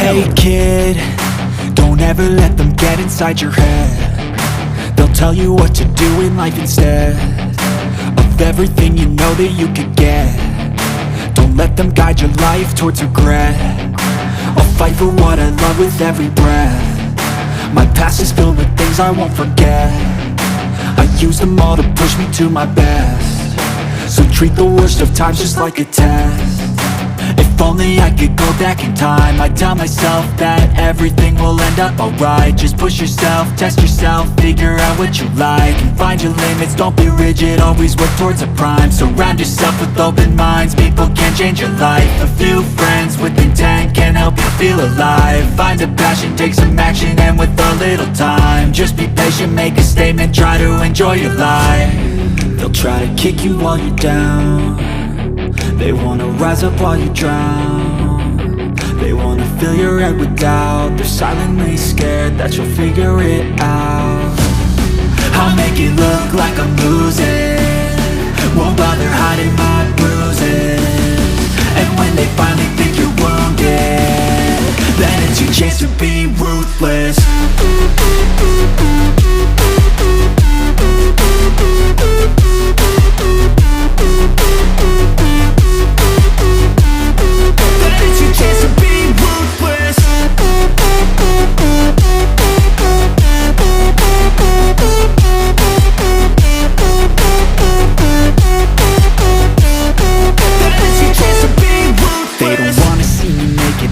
Hey kid, don't ever let them get inside your head. They'll tell you what to do in life instead of everything you know that you could get. Don't let them guide your life towards regret. I'll fight for what I love with every breath. My past is filled with things I won't forget. I use them all to push me to my best. So treat the worst of times just like a test. If only I could go back in time, I'd tell myself that everything will end up alright. Just push yourself, test yourself, figure out what you like, and find your limits, don't be rigid, always work towards a prime. Surround yourself with open minds, people can change your life. A few friends with intent can help you feel alive. Find a passion, take some action, and with a little time, just be patient, make a statement, try to enjoy your life. They'll try to kick you while you're down. They wanna rise up while you drown. They wanna fill your head with doubt. They're silently scared that you'll figure it out. I'll make it look like I'm losing, won't bother hiding my bruises. And when they finally think you're wounded, then it's your chance to be ruthless.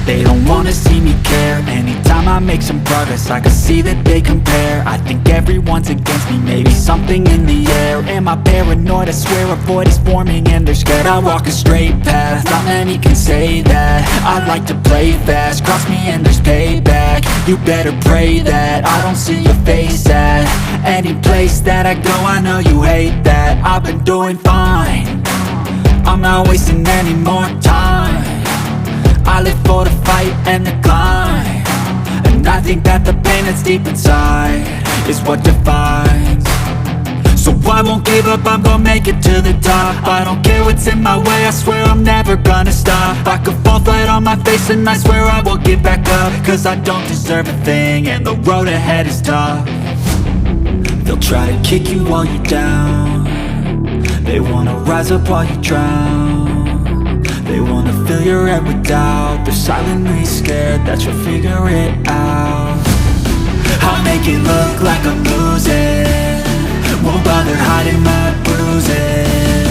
They don't wanna see me care. Anytime I make some progress, I can see that they compare. I think everyone's against me, maybe something in the air. Am I paranoid? I swear a void is forming and they're scared. I walk a straight path, not many can say that. I like to play fast, cross me and there's payback. You better pray that I don't see your face at any place that I go. I know you hate that. I've been doing fine, I'm not wasting any more time. I live for the fight and the climb, and I think that the pain that's deep inside is what defines. So I won't give up, I'm gonna make it to the top. I don't care what's in my way, I swear I'm never gonna stop. I could fall flat on my face and I swear I will get back up, cause I don't deserve a thing and the road ahead is tough. They'll try to kick you while you're down. They wanna rise up while you drown. They wanna fill your head with doubt. They're silently scared that you'll figure it out. I'll make it look like I'm losing, won't bother hiding my bruises.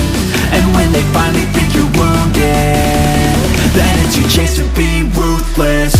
And when they finally think you're wounded, then it's your chance to be ruthless.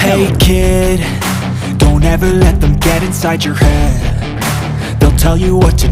Hey kid, don't ever let them get inside your head. They'll tell you what to do.